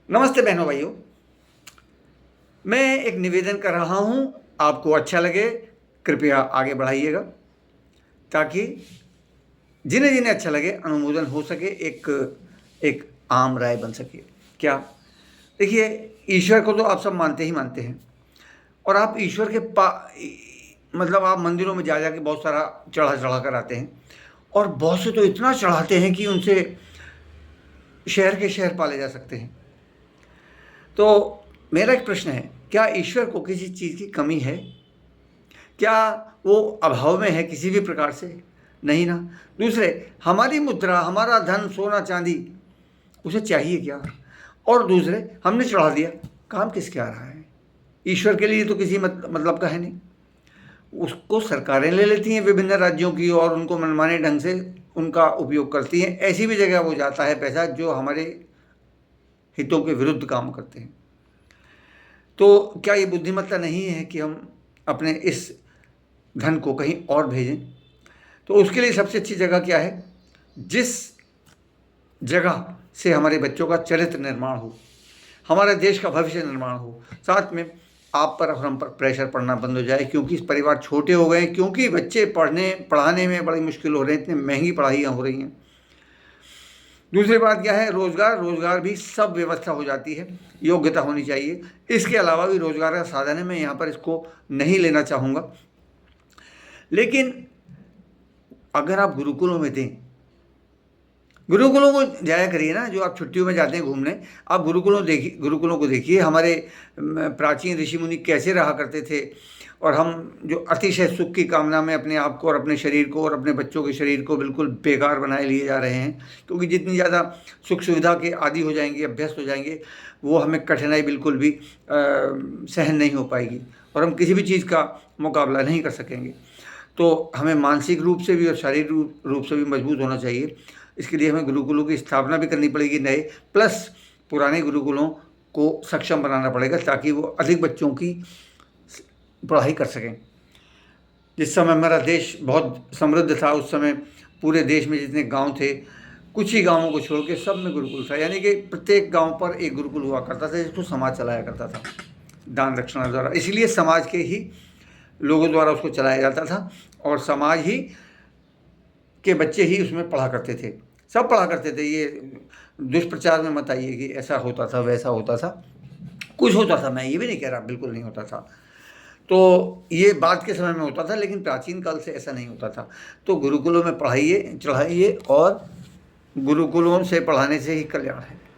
नमस्ते बहनों भाइयों। मैं एक निवेदन कर रहा हूँ, आपको अच्छा लगे कृपया आगे बढ़ाइएगा ताकि जिन्हें जिन्हें अच्छा लगे अनुमोदन हो सके, एक आम राय बन सके। क्या देखिए, ईश्वर को तो आप सब मानते ही मानते हैं और आप ईश्वर के मतलब आप मंदिरों में जा के बहुत सारा चढ़ा कर आते हैं और बहुत से तो इतना चढ़ाते हैं कि उनसे शहर के शहर पाले जा सकते हैं। तो मेरा एक प्रश्न है, क्या ईश्वर को किसी चीज़ की कमी है? क्या वो अभाव में है किसी भी प्रकार से? नहीं ना। दूसरे, हमारी मुद्रा, हमारा धन, सोना चांदी उसे चाहिए क्या? और दूसरे, हमने चढ़ा दिया, काम किसके आ रहा है? ईश्वर के लिए तो किसी मतलब का है नहीं। उसको सरकारें ले लेती हैं विभिन्न राज्यों की और उनको मनमाने ढंग से उनका उपयोग करती हैं। ऐसी भी जगह वो जाता है पैसा जो हमारे हितों के विरुद्ध काम करते हैं। तो क्या ये बुद्धिमत्ता नहीं है कि हम अपने इस धन को कहीं और भेजें? तो उसके लिए सबसे अच्छी जगह क्या है? जिस जगह से हमारे बच्चों का चरित्र निर्माण हो, हमारे देश का भविष्य निर्माण हो, साथ में आप पर और हम पर प्रेशर पड़ना बंद हो जाए, क्योंकि इस परिवार छोटे हो गए, क्योंकि बच्चे पढ़ाने में बड़ी मुश्किल हो रहे हैं, इतनी महंगी पढ़ाइयाँ हो रही हैं। दूसरी बात क्या है? रोज़गार भी सब व्यवस्था हो जाती है, योग्यता होनी चाहिए। इसके अलावा भी रोज़गार का साधन है, मैं यहाँ पर इसको नहीं लेना चाहूँगा। लेकिन अगर आप गुरुकुलों में दें, गुरुकुलों को जाया करिए ना, जो आप छुट्टियों में जाते हैं घूमने, आप गुरुकुलों को देखिए। हमारे प्राचीन ऋषि मुनि कैसे रहा करते थे और हम जो अतिशय सुख की कामना में अपने आप को और अपने शरीर को और अपने बच्चों के शरीर को बिल्कुल बेकार बनाए लिए जा रहे हैं, क्योंकि जितनी ज़्यादा सुख सुविधा के आदी हो जाएंगे, अभ्यस्त हो जाएंगे, वो हमें कठिनाई बिल्कुल भी सहन नहीं हो पाएगी और हम किसी भी चीज़ का मुकाबला नहीं कर सकेंगे। तो हमें मानसिक रूप से भी और शारीरिक रूप से भी मजबूत होना चाहिए। इसके लिए हमें गुरुकुलों की स्थापना भी करनी पड़ेगी नए, प्लस पुराने गुरुकुलों को सक्षम बनाना पड़ेगा ताकि वो अधिक बच्चों की पढ़ाई कर सकें। जिस समय हमारा देश बहुत समृद्ध था, उस समय पूरे देश में जितने गांव थे, कुछ ही गांवों को छोड़ के सब में गुरुकुल था, यानी कि प्रत्येक गांव पर एक गुरुकुल हुआ करता था जिसको समाज चलाया करता था दान दक्षिणा द्वारा। इसलिए समाज के ही लोगों द्वारा उसको चलाया जाता था और समाज ही के बच्चे ही उसमें पढ़ा करते थे, सब पढ़ा करते थे। ये दुष्प्रचार में मत आइए कि ऐसा होता था वैसा होता था, कुछ होता था, मैं ये भी नहीं कह रहा बिल्कुल नहीं होता था। तो ये बाद के समय में होता था, लेकिन प्राचीन काल से ऐसा नहीं होता था। तो गुरुकुलों में पढ़ाइए, चढ़ाइए और गुरुकुलों से पढ़ाने से ही कल्याण है।